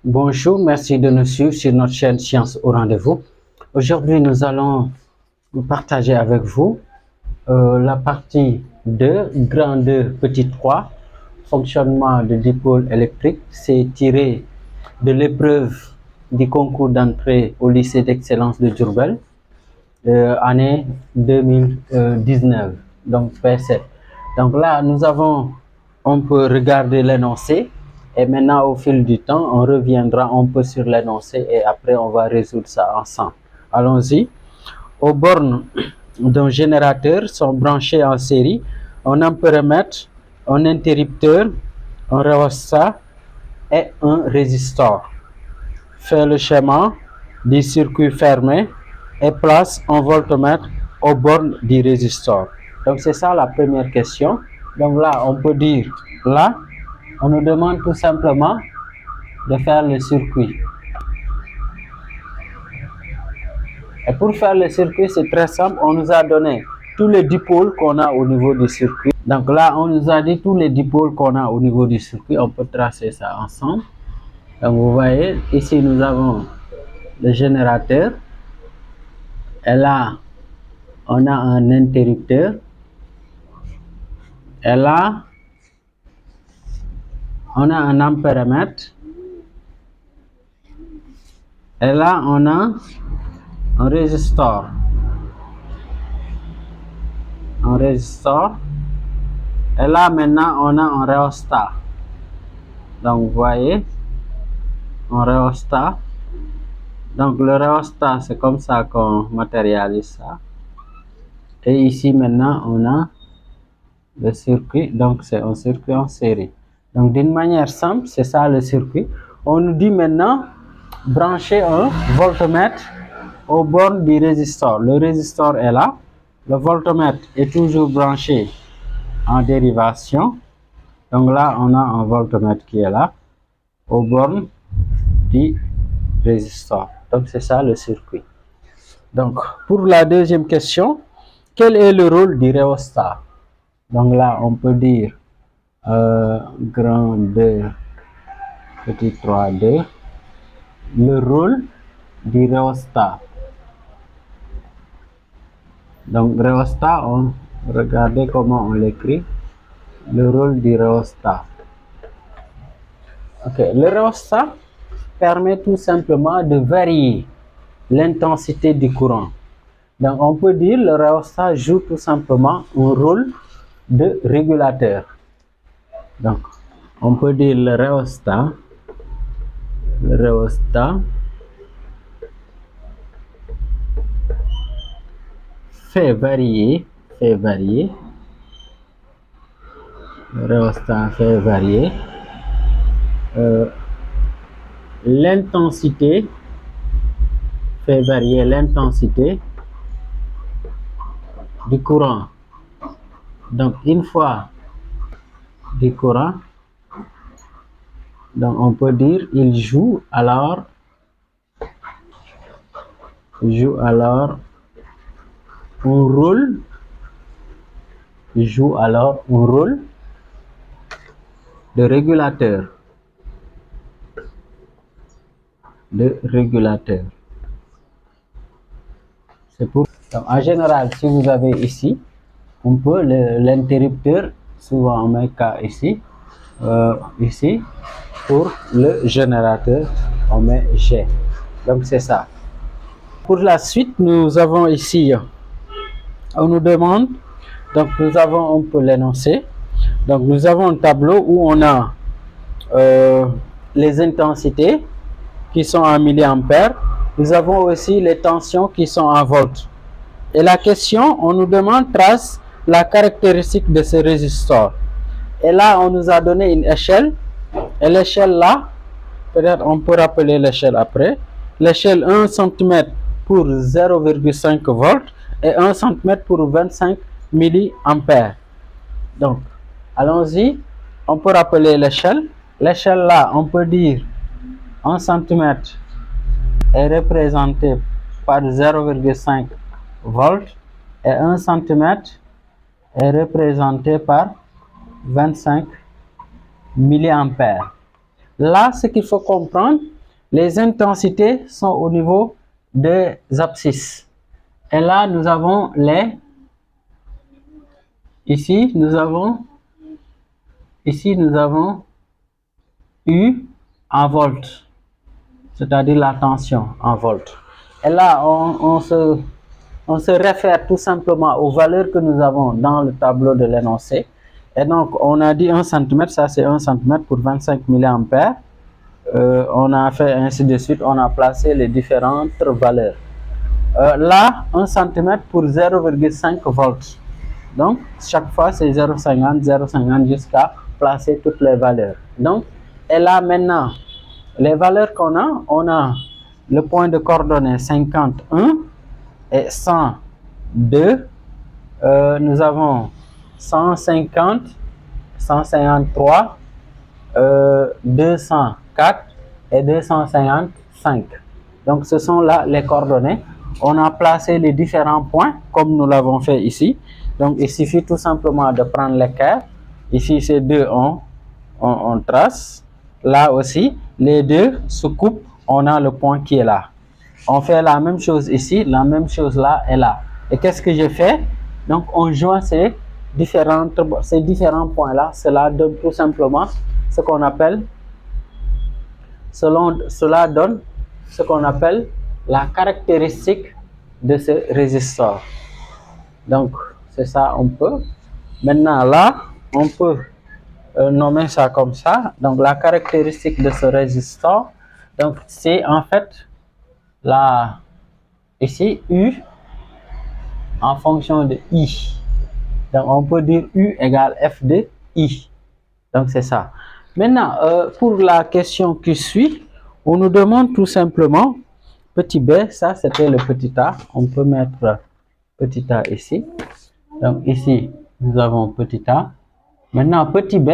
Bonjour, merci de nous suivre sur notre chaîne Science au rendez-vous. Aujourd'hui, nous allons partager avec vous la partie 2, grand 2, petit 3, fonctionnement de dipôle électrique. C'est tiré de l'épreuve du concours d'entrée au lycée d'excellence de Diourbel, année 2019, donc P7. Donc là, on peut regarder l'énoncé. Et maintenant, au fil du temps, on reviendra un peu sur l'énoncé et après, on va résoudre ça ensemble. Allons-y. Aux bornes d'un générateur sont branchés en série un ampéromètre, un interrupteur, un rhéostat et un résistor. Fait le schéma du circuit fermé et place un voltmètre aux bornes du résistor. Donc, c'est ça la première question. Donc là, on peut dire, là, on nous demande tout simplement de faire le circuit. Et pour faire le circuit, c'est très simple. On nous a donné tous les dipôles qu'on a au niveau du circuit. Donc là, on nous a dit tous les dipôles qu'on a au niveau du circuit. On peut tracer ça ensemble. Donc vous voyez, ici nous avons le générateur. Et là, on a un interrupteur. Et là, on a un ampéromètre. Et là, on a un résistor. Un résistor. Et là, maintenant, on a un rhéostat. Donc, vous voyez, un rhéostat. Donc, le rhéostat, c'est comme ça qu'on matérialise ça. Et ici, maintenant, on a le circuit. Donc, c'est un circuit en série. Donc, d'une manière simple, c'est ça le circuit. On nous dit maintenant, brancher un voltmètre aux bornes du résistor. Le résistor est là. Le voltmètre est toujours branché en dérivation. Donc là, on a un voltmètre qui est là, aux bornes du résistor. Donc c'est ça le circuit. Donc pour la deuxième question, quel est le rôle du rhéostat? Donc là, on peut dire grand 2, petit 3, 2, le rôle du rhéostat. Donc rhéostat, regardez comment on l'écrit, le rôle du rhéostat. Ok, le rhéostat permet tout simplement de varier l'intensité du courant. Donc on peut dire le rhéostat joue tout simplement un rôle de régulateur. Donc on peut dire le rhéostat fait varier, le rhéostat fait varier l'intensité, du courant. Donc une fois du courant, donc on peut dire il joue alors un rôle de régulateur. C'est pour donc, en général, si vous avez ici, on peut l'interrupteur, souvent on met K ici, ici, pour le générateur, on met G. Donc c'est ça. Pour la suite, nous avons ici, on nous demande, donc nous avons un peu l'énoncé. Donc nous avons un tableau où on a les intensités qui sont en milliampères. Nous avons aussi les tensions qui sont en volts. Et la question, on nous demande trace la caractéristique de ce résistor. Et là, on nous a donné une échelle. Et l'échelle là, peut-être on peut rappeler l'échelle après. L'échelle 1 cm pour 0,5 volts et 1 cm pour 25 milliampères. Donc, allons-y. On peut rappeler l'échelle. L'échelle là, on peut dire 1 cm est représenté par 0,5 volts et 1 cm est représenté par 25 milliampères. Là, ce qu'il faut comprendre, les intensités sont au niveau des abscisses. Et là, nous avons ici, nous avons U en volts, c'est-à-dire la tension en volts. Et là, on se réfère tout simplement aux valeurs que nous avons dans le tableau de l'énoncé. Et donc, on a dit 1 cm, ça c'est 1 cm pour 25 mA. On a fait ainsi de suite, on a placé les différentes valeurs. Là, 1 cm pour 0,5 volts. Donc, chaque fois, c'est 0,50, 0,50 jusqu'à placer toutes les valeurs. Donc, et là, maintenant, les valeurs qu'on a, on a le point de coordonnées 51 et 102. Nous avons 150, 153, 204 et 255. Donc, ce sont là les coordonnées. On a placé les différents points comme nous l'avons fait ici. Donc, il suffit tout simplement de prendre l'équerre. Ici, ces deux, on trace. Là aussi, les deux se coupent. On a le point qui est là. On fait la même chose ici, la même chose là et là. Et qu'est-ce que je fais? Donc, on joint ces différents points-là. Cela donne tout simplement ce qu'on appelle, cela donne ce qu'on appelle la caractéristique de ce résistor. Donc, c'est ça, on peut. Maintenant, là, on peut nommer ça comme ça. Donc, la caractéristique de ce résistor, donc, c'est en fait ici, U en fonction de I. Donc, on peut dire U égale F de I. Donc, c'est ça. Maintenant, pour la question qui suit, on nous demande tout simplement petit b, ça c'était le petit a. On peut mettre petit a ici. Donc, ici, nous avons petit a. Maintenant, petit b,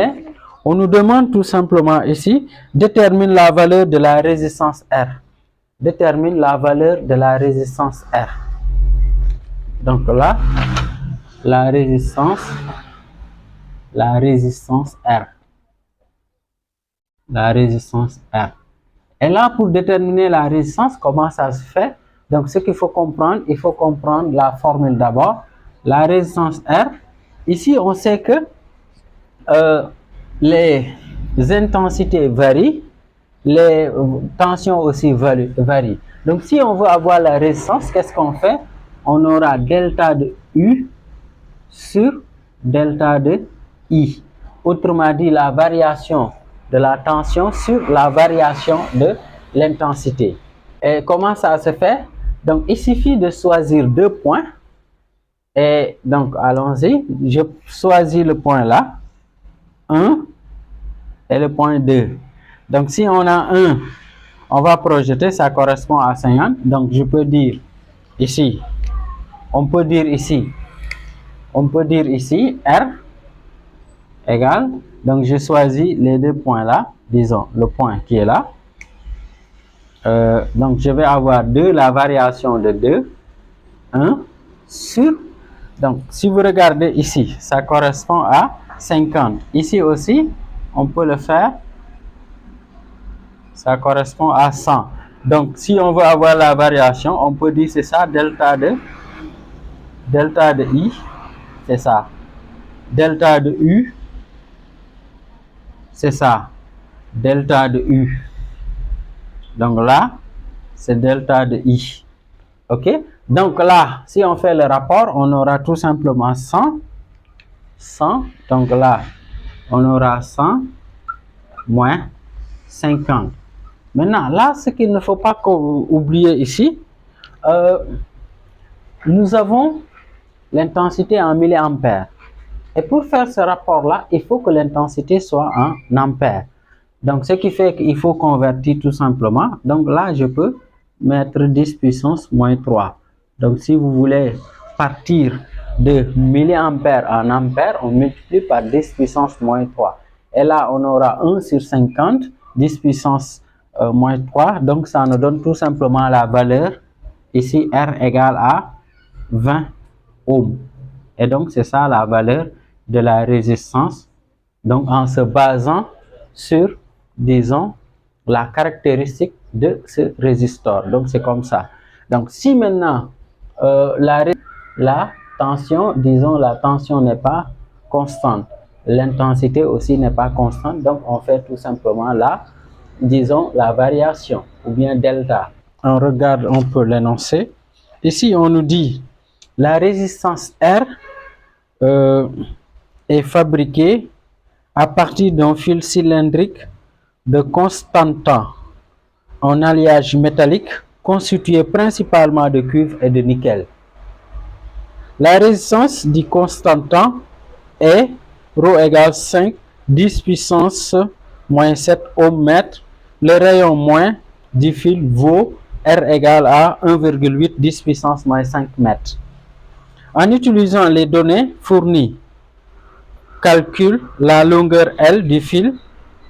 on nous demande tout simplement ici, détermine la valeur de la résistance R. Détermine la valeur de la résistance R. Donc là, la résistance R. La résistance R. Et là, pour déterminer la résistance, comment ça se fait? Donc, ce qu'il faut comprendre, il faut comprendre la formule d'abord. La résistance R, ici, on sait que les intensités varient, les tensions aussi varient. Donc, si on veut avoir la résistance, qu'est-ce qu'on fait? On aura delta de U sur delta de I. Autrement dit, la variation de la tension sur la variation de l'intensité. Et comment ça se fait? Donc, il suffit de choisir deux points. Et donc, allons-y. Je choisis le point là, 1 et le point 2. Donc, si on a 1, on va projeter, ça correspond à 50. Donc, je peux dire ici, on peut dire ici R égale, donc je choisis les deux points là, disons le point qui est là. Donc, je vais avoir 2, la variation de 2, 1 sur, donc si vous regardez ici, ça correspond à 50. Ici aussi, on peut le faire, ça correspond à 100. Donc, si on veut avoir la variation, on peut dire c'est ça, delta de I, c'est ça. Delta de U, c'est ça. Delta de U. Donc là, c'est delta de I. OK? Donc là, si on fait le rapport, on aura tout simplement 100. Donc là, on aura 100 moins 50. Maintenant, là, ce qu'il ne faut pas oublier ici, nous avons l'intensité en milliampères. Et pour faire ce rapport-là, il faut que l'intensité soit en ampères. Donc, ce qui fait qu'il faut convertir tout simplement. Donc là, je peux mettre 10 puissance moins 3. Donc, si vous voulez partir de milliampères en ampères, on multiplie par 10 puissance moins 3. Et là, on aura 1 sur 50, 10 puissance moins 3. Donc, ça nous donne tout simplement la valeur. Ici, R égale à 20 ohms. Et donc, c'est ça la valeur de la résistance. Donc, en se basant sur disons, la caractéristique de ce résistor. Donc, c'est comme ça. Donc, si maintenant la tension, disons, la tension n'est pas constante, l'intensité aussi n'est pas constante, donc on fait tout simplement disons, la variation ou bien delta. On regarde un peu l'énoncé. Ici, on nous dit la résistance R est fabriquée à partir d'un fil cylindrique de constant temps en alliage métallique constitué principalement de cuivre et de nickel. La résistance du constant temps est ρ égale 5 10 puissance moins 7 ohm mètre. Le rayon moins du fil vaut R égale à 1,8 10 puissance moins 5 mètres. En utilisant les données fournies, calcule la longueur L du fil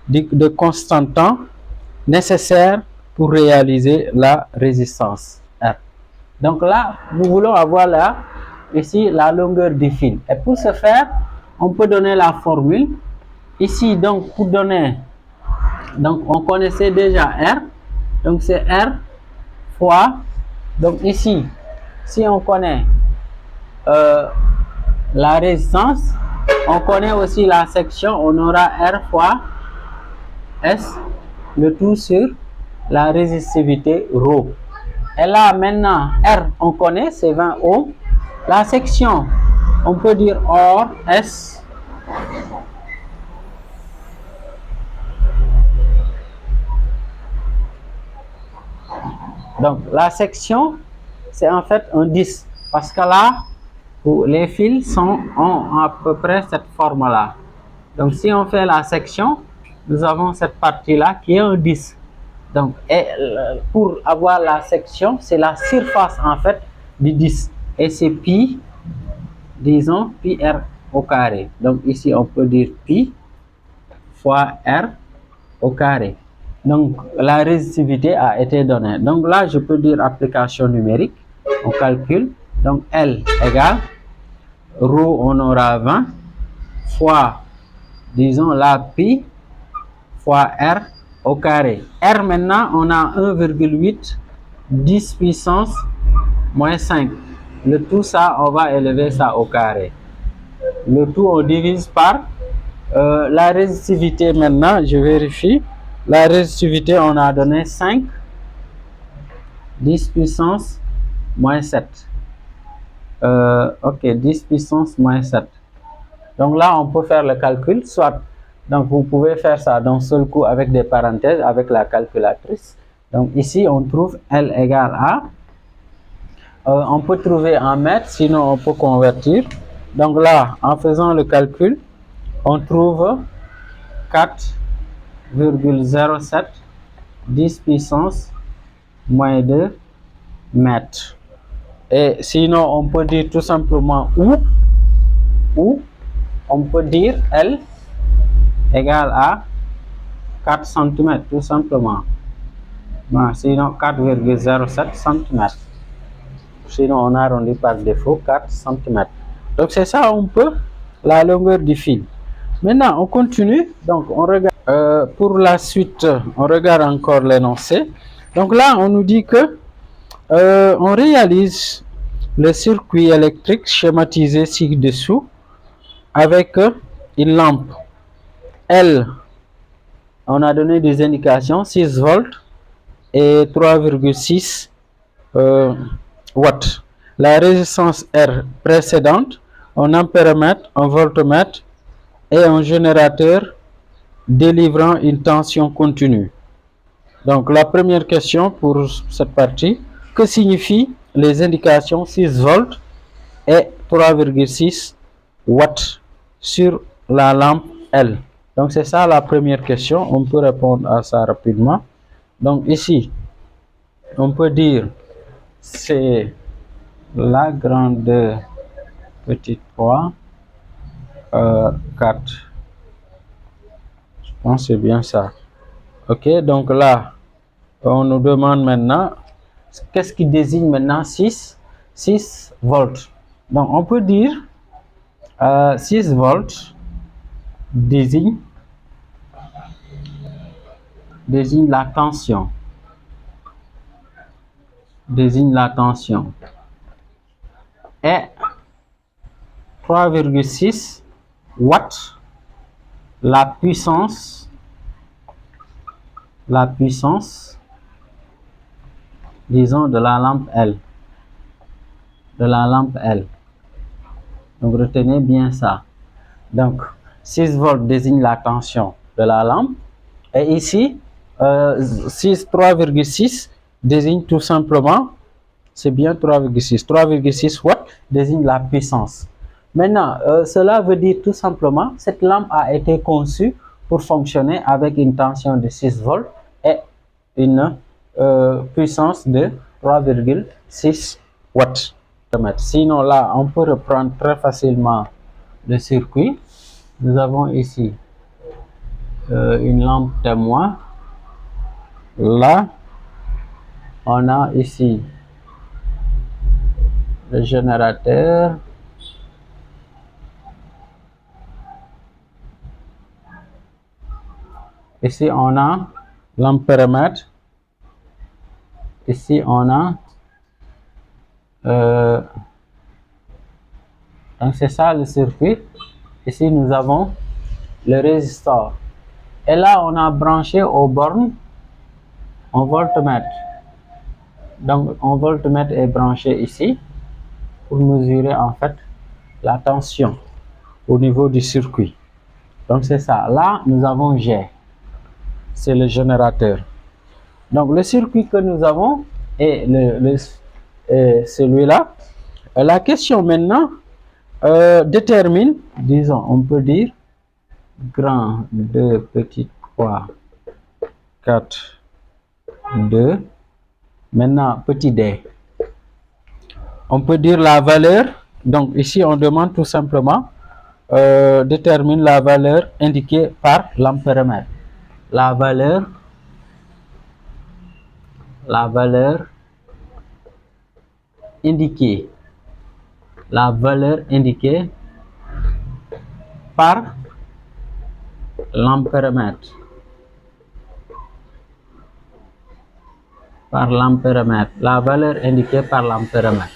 de constant temps nécessaire pour réaliser la résistance R. Donc là, nous voulons avoir ici la longueur du fil. Et pour ce faire, on peut donner la formule. Ici, donc, pour donner, donc on connaissait déjà R. Donc c'est R fois, donc ici, si on connaît la résistance, on connaît aussi la section, on aura R fois S, le tout sur la résistivité ρ. Et là, maintenant, R, on connaît, c'est 20 ohms. La section, on peut dire or S. Donc, la section, c'est en fait un 10. Parce que là, les fils ont à peu près cette forme-là. Donc, si on fait la section, nous avons cette partie-là qui est un 10. Donc, pour avoir la section, c'est la surface en fait du 10. Et c'est pi, disons, pi r au carré. Donc, ici, on peut dire pi fois r au carré. Donc, la résistivité a été donnée. Donc, là, je peux dire application numérique. On calcule. Donc, L égale ρ, on aura 20 fois, disons, la pi fois r au carré. R maintenant, on a 1,8 10 puissance moins 5. Le tout ça, on va élever ça au carré. Le tout, on divise par la résistivité maintenant, je vérifie. La résistivité, on a donné 5 10 puissance moins 7. Ok, 10 puissance moins 7. Donc là, on peut faire le calcul, soit, donc vous pouvez faire ça d'un seul coup avec des parenthèses, avec la calculatrice. Donc ici, on trouve L égale à, on peut trouver en mètres, sinon on peut convertir. Donc là, en faisant le calcul, on trouve 4,07 10 puissance moins 2 mètres. Et sinon, on peut dire tout simplement ou on peut dire L égale à 4 cm, tout simplement. Sinon, 4,07 cm. Sinon, on arrondit par défaut 4 cm. Donc, c'est ça un peu la longueur du fil. Maintenant, on continue. Donc, on regarde. Pour la suite, on regarde encore l'énoncé. Donc là, on nous dit que on réalise le circuit électrique schématisé ci-dessous avec une lampe L. On a donné des indications 6 volts et 3,6 watts. La résistance R précédente, un ampéromètre, un voltmètre et un générateur délivrant une tension continue. Donc la première question pour cette partie, que signifient les indications 6 volts et 3,6 watts sur la lampe L? Donc c'est ça la première question, on peut répondre à ça rapidement. Donc ici, on peut dire c'est la grandeur petite 3 4. Je pense que c'est bien ça. Ok, donc là, on nous demande maintenant, qu'est-ce qui désigne maintenant 6 volts. Donc on peut dire 6 volts désigne désigne la tension. Désigne la tension. Et 3,6 watts, la puissance, disons, de la lampe L. De la lampe L. Donc, retenez bien ça. Donc, 6 volts désigne la tension de la lampe. Et ici, 3,6 désigne tout simplement, c'est bien 3,6. 3,6 watts désigne la puissance. Maintenant, cela veut dire tout simplement, cette lampe a été conçue pour fonctionner avec une tension de 6 volts et une puissance de 3,6 watts. Sinon, là, on peut reprendre très facilement le circuit. Nous avons ici une lampe témoin. Là, on a ici le générateur. Ici, on a l'ampéromètre. Ici, on a... donc, c'est ça le circuit. Ici, nous avons le résistor. Et là, on a branché aux bornes un voltmètre. Donc, un voltmètre est branché ici pour mesurer en fait la tension au niveau du circuit. Donc, c'est ça. Là, nous avons G. C'est le générateur. Donc, le circuit que nous avons est celui-là. La question maintenant détermine, disons, on peut dire grand 2, petit 3, 4, 2. Maintenant, petit d. On peut dire la valeur. Donc, ici, on demande tout simplement détermine la valeur indiquée par l'ampéromètre. La valeur indiquée. La valeur indiquée par l'ampéromètre. La valeur indiquée par l'ampéromètre.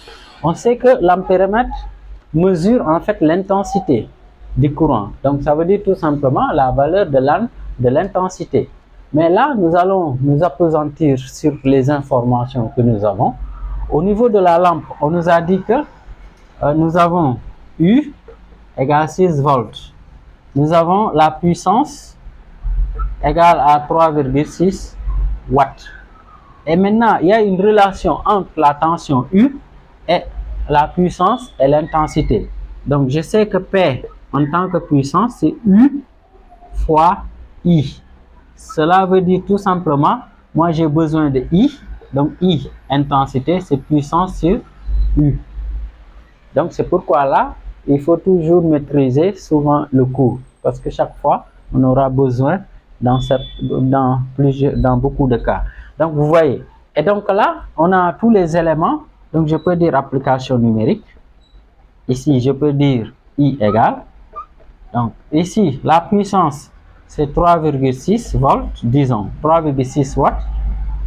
On sait que l'ampéromètre mesure en fait l'intensité du courant. Donc, ça veut dire tout simplement la valeur de l'intensité. Mais là, nous allons nous appesantir sur les informations que nous avons. Au niveau de la lampe, on nous a dit que nous avons U égale 6 volts. Nous avons la puissance égale à 3,6 watts. Et maintenant, il y a une relation entre la tension U et la puissance et l'intensité. Donc, je sais que P en tant que puissance, c'est U fois I. Cela veut dire tout simplement, moi j'ai besoin de I. Donc, I, intensité, c'est puissance sur U. Donc, c'est pourquoi là, il faut toujours maîtriser souvent le cours. Parce que chaque fois, on aura besoin dans beaucoup de cas. Donc, vous voyez. Et donc là, on a tous les éléments. Donc, je peux dire application numérique. Ici, je peux dire I égale. Donc, ici, la puissance, c'est 3,6 volts, disons, 3,6 watts.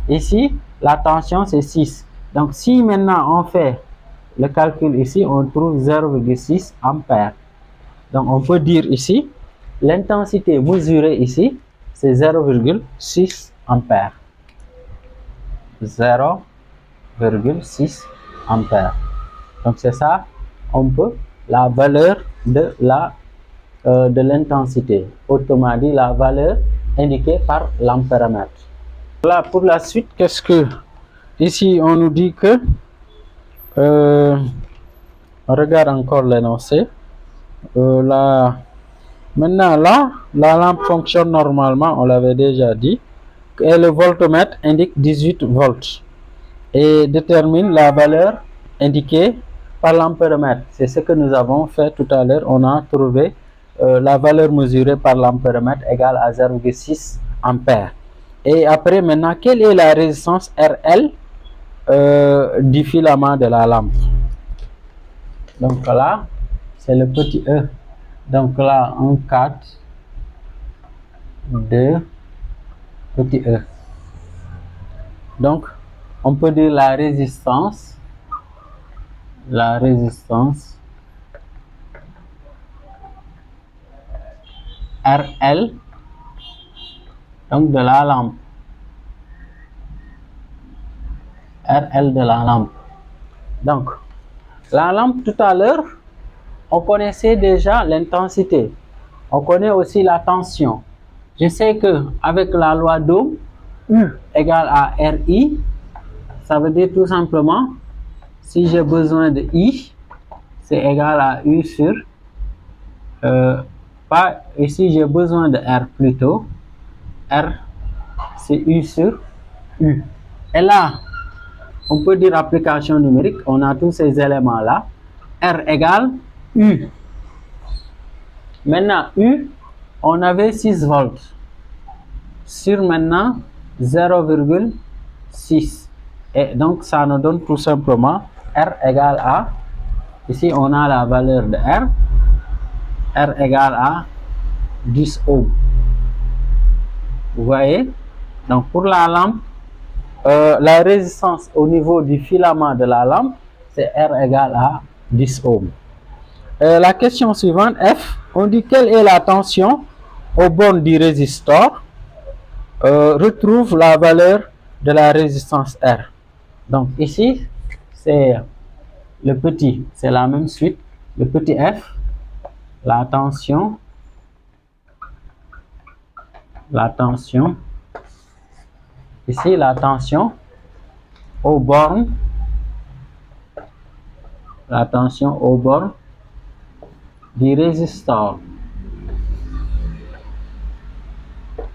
Ici, la tension, c'est 6. Donc, si maintenant on fait le calcul ici, on trouve 0,6 ampères. Donc, on peut dire ici, l'intensité mesurée ici, c'est 0,6 ampères. 0,6 ampères. Donc, c'est ça, on peut, la valeur de l'intensité. Autrement dit, la valeur indiquée par l'ampéromètre. Là, pour la suite, qu'est-ce que... Ici, on nous dit que... on regarde encore l'énoncé. Maintenant, là, la lampe fonctionne normalement, on l'avait déjà dit. Et le voltmètre indique 18 volts. Et détermine la valeur indiquée par l'ampéromètre. C'est ce que nous avons fait tout à l'heure. On a trouvé la valeur mesurée par l'ampéromètre égale à 0,6 ampères. Et après, maintenant, quelle est la résistance RL du filament de la lampe? Donc là, c'est le petit E. Donc là, 1, 4, 2, petit e. Donc, on peut dire la résistance RL, donc de la lampe. RL de la lampe. Donc, la lampe tout à l'heure, on connaissait déjà l'intensité. On connaît aussi la tension. Je sais que avec la loi d'Ohm, U égale à RI, ça veut dire tout simplement, si j'ai besoin de I, c'est égal à U sur, pas, et si j'ai besoin de R plutôt, R, c'est U sur U. Et là, on peut dire application numérique, on a tous ces éléments-là. R égale U. Maintenant, U, on avait 6 volts. Sur maintenant 0,6. Et donc, ça nous donne tout simplement R égale à, ici on a la valeur de R égale à 10 ohms. Vous voyez? Donc, pour la lampe, la résistance au niveau du filament de la lampe, c'est R égale à 10 ohms. La question suivante, F, on dit quelle est la tension aux bornes du résistor. Retrouve la valeur de la résistance R. Donc ici, c'est le petit, c'est la même suite. Le petit F, la tension, ici la tension aux bornes, du résistor.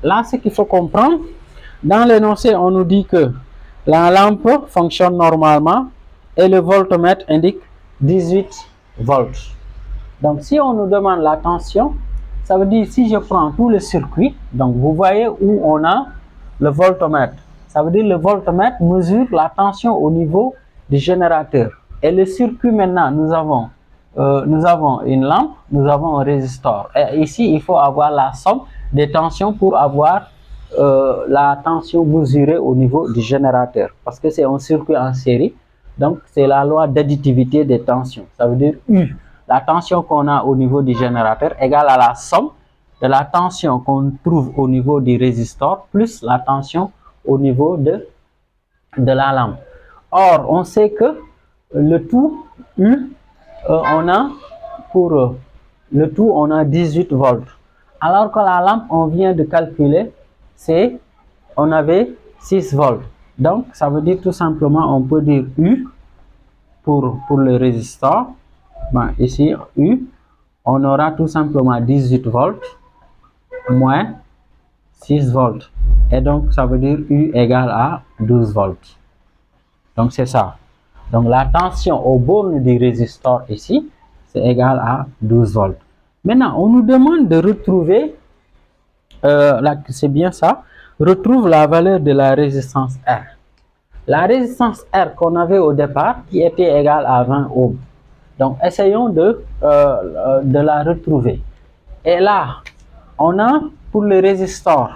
Là, ce qu'il faut comprendre, dans l'énoncé, on nous dit que la lampe fonctionne normalement et le voltmètre indique 18 volts. Donc, si on nous demande la tension, ça veut dire si je prends tout le circuit, donc vous voyez où on a le voltmètre. Ça veut dire le voltmètre mesure la tension au niveau du générateur. Et le circuit maintenant, nous avons une lampe, nous avons un résistor. Et ici, il faut avoir la somme des tensions pour avoir la tension mesurée au niveau du générateur. Parce que c'est un circuit en série. Donc, c'est la loi d'additivité des tensions. Ça veut dire U, la tension qu'on a au niveau du générateur, égale à la somme de la tension qu'on trouve au niveau du résistor plus la tension au niveau de la lampe. Or, on sait que le tout U, on a 18 volts. Alors que la lampe, on vient de calculer, on avait 6 volts. Donc, ça veut dire tout simplement, on peut dire U pour le résistor. Ben, ici, U, on aura tout simplement 18 volts moins 6 volts. Et donc, ça veut dire U égale à 12 volts. Donc, c'est ça. Donc, la tension aux bornes du résistor ici, c'est égal à 12 volts. Maintenant, on nous demande de retrouver, c'est bien ça, retrouve la valeur de la résistance R. La résistance R qu'on avait au départ, qui était égale à 20 ohms. Donc, essayons de la retrouver. Et là, on a pour le résistor,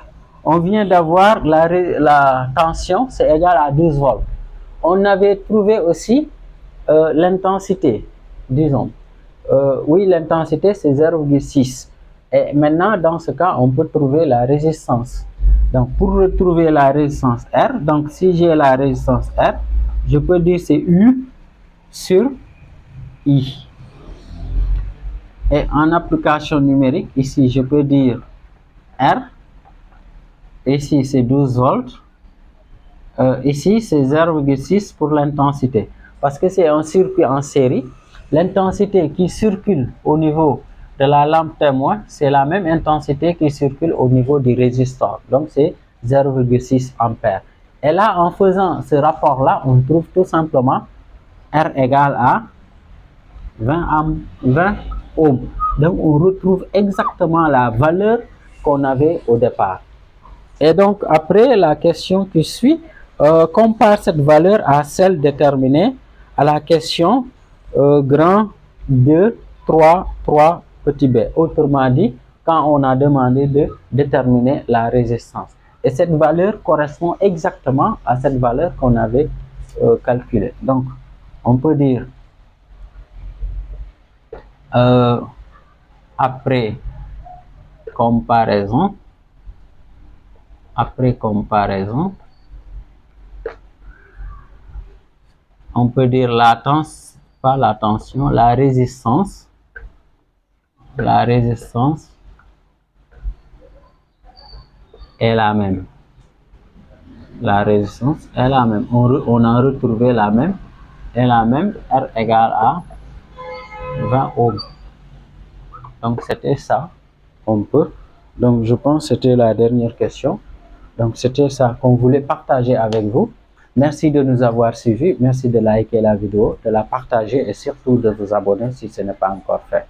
on vient d'avoir la tension, c'est égal à 12 volts. On avait trouvé aussi l'intensité, disons. Oui, l'intensité, c'est 0,6. Et maintenant, dans ce cas, on peut trouver la résistance. Donc, pour retrouver la résistance R, donc si j'ai la résistance R, je peux dire c'est U sur I. Et en application numérique, ici, je peux dire R. Ici, c'est 12 volts. Ici, c'est 0,6 pour l'intensité. Parce que c'est un circuit en série. L'intensité qui circule au niveau de la lampe témoin, c'est la même intensité qui circule au niveau du résistor. Donc, c'est 0,6 ampères. Et là, en faisant ce rapport-là, on trouve tout simplement R égale à 20 ohms. Donc, on retrouve exactement la valeur qu'on avait au départ. Et donc, après, la question qui suit, compare cette valeur à celle déterminée à la question grand 2, 3, 3, petit b. Autrement dit, quand on a demandé de déterminer la résistance. Et cette valeur correspond exactement à cette valeur qu'on avait calculée. Donc, on peut dire après comparaison, on peut dire pas la tension, la résistance est la même. La résistance est la même. On a retrouvé la même, R égale à 20 ohms. Donc c'était ça. Donc je pense que c'était la dernière question. Donc c'était ça qu'on voulait partager avec vous. Merci de nous avoir suivis. Merci de liker la vidéo, de la partager et surtout de vous abonner si ce n'est pas encore fait.